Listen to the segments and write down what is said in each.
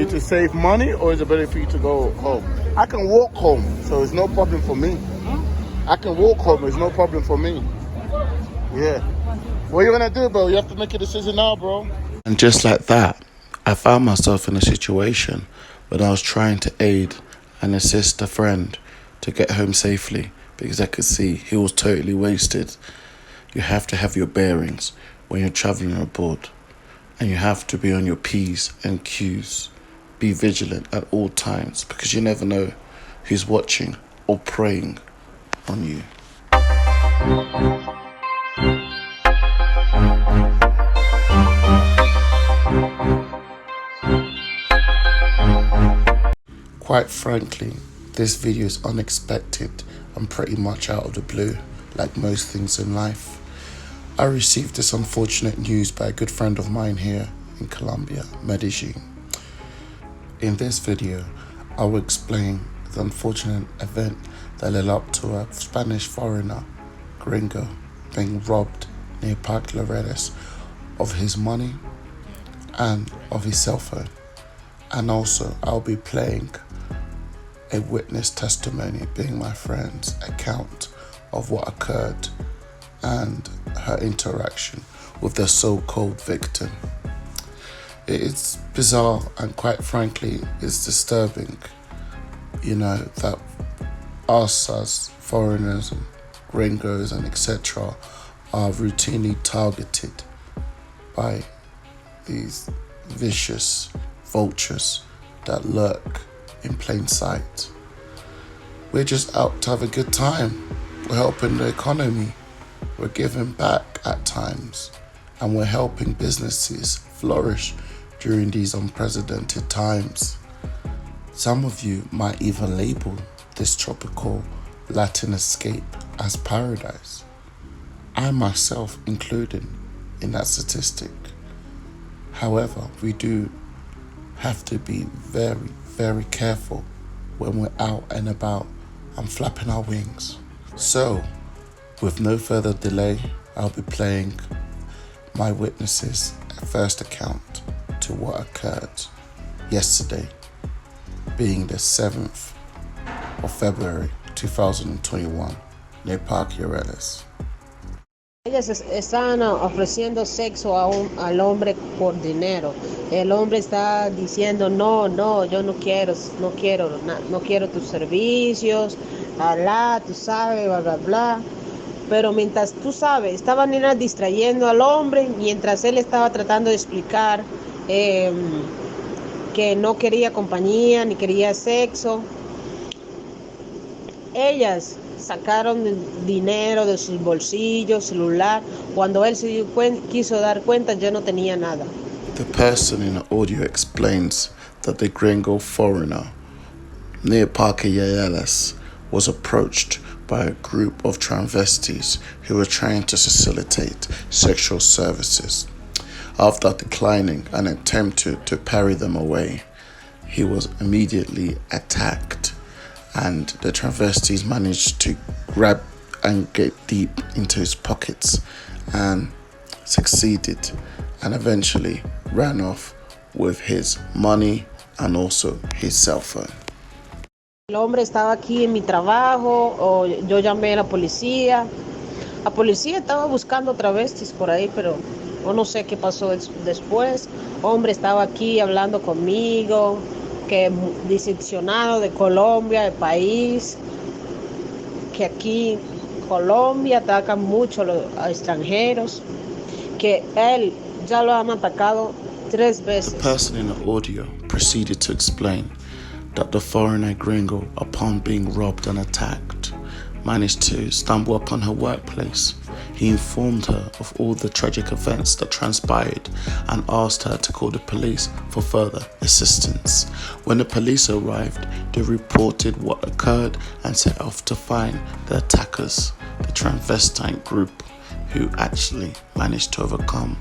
you to save money, or is it better for you to go home? I can walk home, so it's no problem for me. I can walk home, it's no problem for me. Yeah. What are you gonna do, bro? You have to make a decision now, bro. And just like that, I found myself in a situation when I was trying to aid and assist a friend to get home safely because I could see he was totally wasted. You have to have your bearings when you're traveling abroad, and you have to be on your P's and Q's. Be vigilant at all times because you never know who's watching or preying on you. Quite frankly, this video is unexpected and pretty much out of the blue, like most things in life. I received this unfortunate news by a good friend of mine here in Colombia, Medellin. In this video, I will explain the unfortunate event that led up to a Spanish foreigner, Gringo, being robbed near Parque Lleras of his money and of his cell phone. And also, I'll be playing a witness testimony, being my friend's account of what occurred and her interaction with the so-called victim. It is bizarre and quite frankly, it's disturbing, that us as foreigners and gringos and etc. are routinely targeted by these vicious vultures that lurk in plain sight. We're just out to have a good time. We're helping the economy. We're giving back at times, and we're helping businesses flourish during these unprecedented times. Some of you might even label this tropical Latin escape as paradise. I myself included in that statistic. However, we do have to be very, very careful when we're out and about and flapping our wings. So, with no further delay, I'll be playing my witness's first account to what occurred yesterday, being the 7th of February 2021, near Parque Lleras. Ellas estaban ofreciendo sexo al hombre por dinero. El hombre está diciendo, no, yo no quiero tus servicios, tú sabes, bla, bla, bla. Pero mientras, tú sabes, estaban distrayendo al hombre mientras él estaba tratando de explicar que no quería compañía ni quería sexo. Ellas sacaron dinero de sus bolsillos, celular. Cuando él se quiso dar cuenta, ya no tenía nada. The person in the audio explains that the gringo foreigner near Parque Lleras was approached by a group of transvestites who were trying to facilitate sexual services. After declining an attempt to parry them away, he was immediately attacked, and the transvestites managed to grab and get deep into his pockets and succeeded, and eventually ran off with his money and also his cell phone. El hombre estaba aquí en mi trabajo, yo llamé a la policía. La policía estaba buscando travestis por ahí, pero yo no sé qué pasó después. Hombre estaba aquí hablando conmigo, que decepcionado de Colombia, el país, que aquí en Colombia atacan mucho a los extranjeros, que él ya lo han atacado 3 veces. The person in the audio proceeded to explain that the foreigner gringo, upon being robbed and attacked, managed to stumble upon her workplace. He informed her of all the tragic events that transpired and asked her to call the police for further assistance. When the police arrived, they reported what occurred and set off to find the attackers, the transvestite group, who actually managed to overcome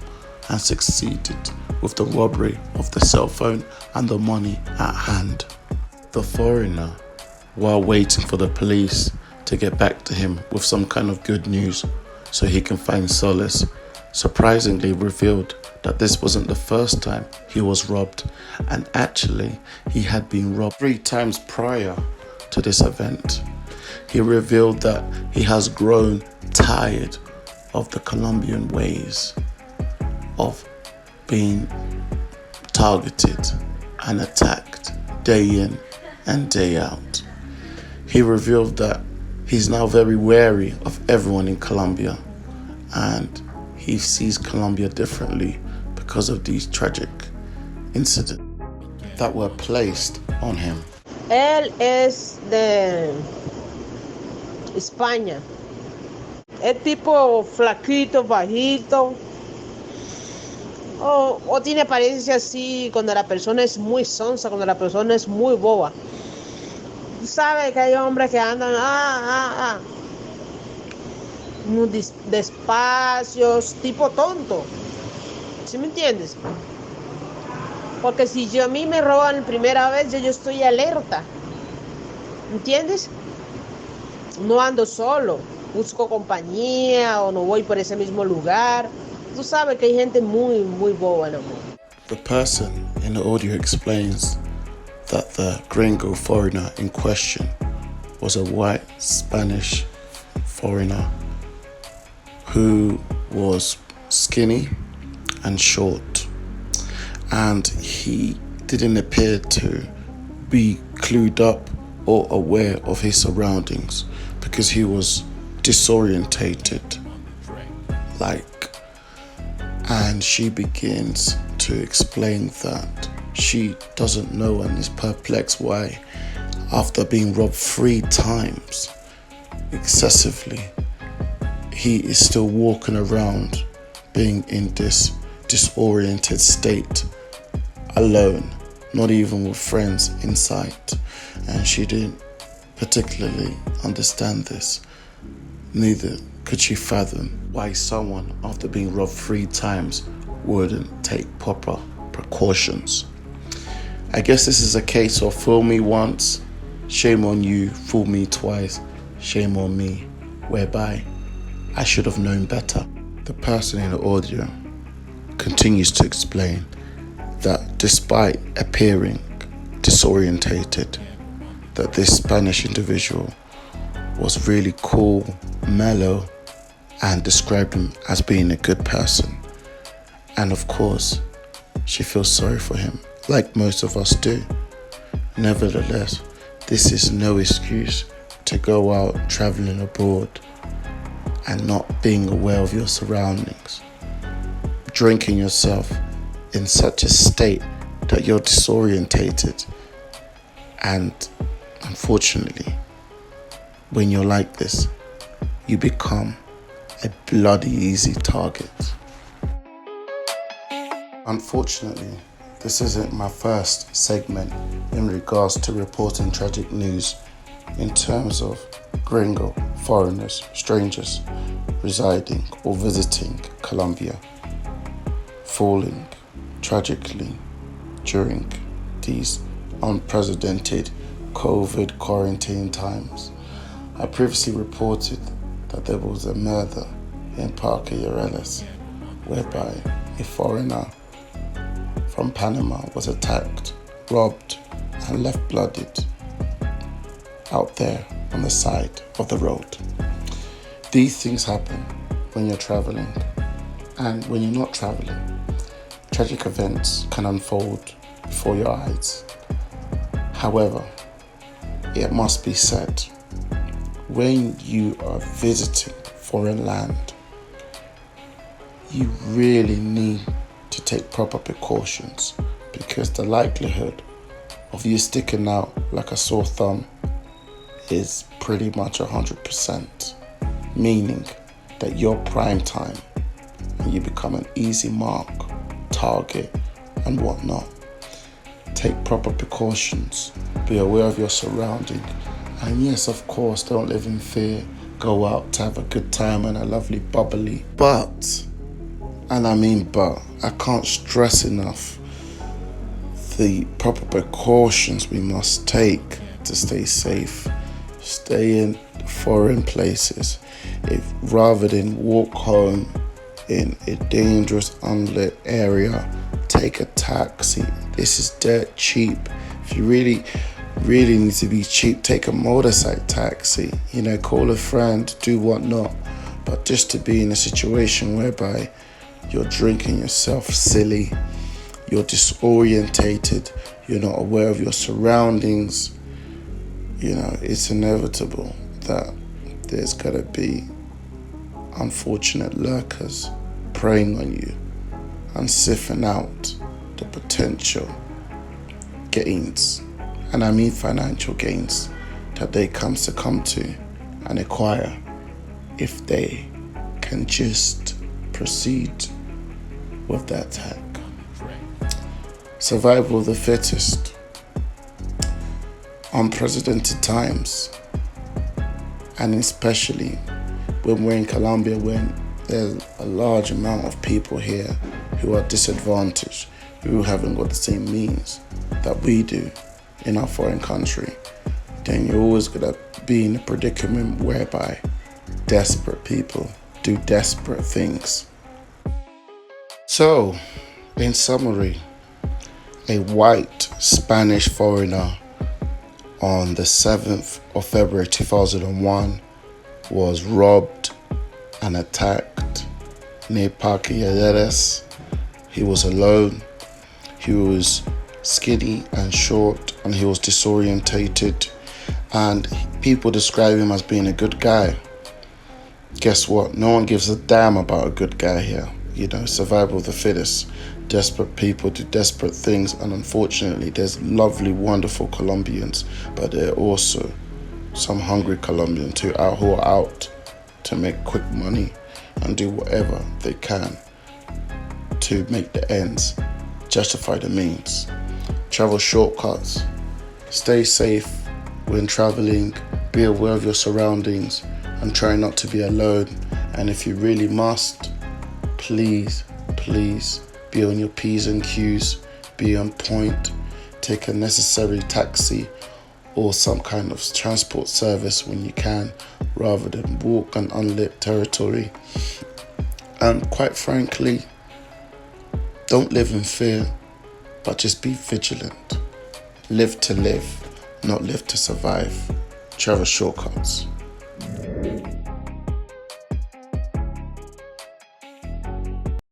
and succeeded with the robbery of the cell phone and the money at hand. The foreigner, while waiting for the police to get back to him with some kind of good news so he can find solace, surprisingly revealed that this wasn't the first time he was robbed, and actually he had been robbed 3 times prior to this event. He revealed that he has grown tired of the Colombian ways of being targeted and attacked day in and day out. He revealed that he's now very wary of everyone in Colombia, and he sees Colombia differently because of these tragic incidents that were placed on him. Él es de España. Es tipo flaquito, bajito. O tiene apariencia así cuando la persona es muy sonsa, cuando la persona es muy boba. Sabe que hay hombres que andan muy despacios, tipo tonto. ¿Sí me entiendes? Porque si a mí me roban la primera vez, yo estoy alerta. ¿Entiendes? No ando solo, busco compañía o no voy por ese mismo lugar. Tú sabes que hay gente muy boba en el mundo. The person in the audio explains that the gringo foreigner in question was a white Spanish foreigner who was skinny and short, and he didn't appear to be clued up or aware of his surroundings because he was disorientated, and she begins to explain that she doesn't know and is perplexed why, after being robbed 3 times excessively, he is still walking around being in this disoriented state, alone, not even with friends in sight. And she didn't particularly understand this. Neither could she fathom why someone, after being robbed 3 times, wouldn't take proper precautions. I guess this is a case of fool me once, shame on you, fool me twice, shame on me, whereby I should have known better. The person in the audio continues to explain that despite appearing disorientated, that this Spanish individual was really cool, mellow, and described him as being a good person. And of course, she feels sorry for him, like most of us do. Nevertheless, this is no excuse to go out traveling abroad and not being aware of your surroundings, drinking yourself in such a state that you're disorientated, and unfortunately, when you're like this, you become a bloody easy target. Unfortunately, this isn't my first segment in regards to reporting tragic news in terms of gringo, foreigners, strangers residing or visiting Colombia falling tragically during these unprecedented COVID quarantine times. I previously reported that there was a murder in Parque Lleras whereby a foreigner from Panama was attacked, robbed, and left bloodied out there on the side of the road. These things happen when you're traveling, and when you're not traveling, tragic events can unfold before your eyes. However, it must be said, when you are visiting foreign land, you really need to take proper precautions, because the likelihood of you sticking out like a sore thumb is pretty much 100%, meaning that you're prime time and you become an easy mark, target, and whatnot. Take proper precautions, be aware of your surrounding, and yes, of course, don't live in fear. Go out to have a good time and a lovely bubbly. But, and I mean but, I can't stress enough the proper precautions we must take to stay safe. Stay in foreign places. If rather than walk home in a dangerous unlit area, take a taxi. This is dirt cheap. If you really need to be cheap, take a motorcycle taxi. You know, call a friend, do whatnot. But just to be in a situation whereby you're drinking yourself silly, you're disorientated, you're not aware of your surroundings, you know, it's inevitable that there's gonna be unfortunate lurkers preying on you and sifting out the potential gains, and I mean financial gains, that they come to and acquire if they can just proceed with the attack. Survival of the fittest. Unprecedented times, and especially when we're in Colombia, when there's a large amount of people here who are disadvantaged, who haven't got the same means that we do in our foreign country, then you're always gonna be in a predicament whereby desperate people do desperate things. So, in summary, a white Spanish foreigner on the 7th of February 2001 was robbed and attacked near Parque Lleras. He was alone, he was skinny and short, and he was disorientated, and people describe him as being a good guy. Guess what? No one gives a damn about a good guy here. You know, survival of the fittest. Desperate people do desperate things, and unfortunately there's lovely, wonderful Colombians, but there are also some hungry Colombians who are out to make quick money and do whatever they can to make the ends justify the means. Travel shortcuts. Stay safe when traveling. Be aware of your surroundings and try not to be alone. And if you really must, please be on your P's and Q's, be on point, take a necessary taxi or some kind of transport service when you can, rather than walk an unlit territory. And quite frankly, don't live in fear, but just be vigilant. Live to live, not live to survive. Travel shortcuts.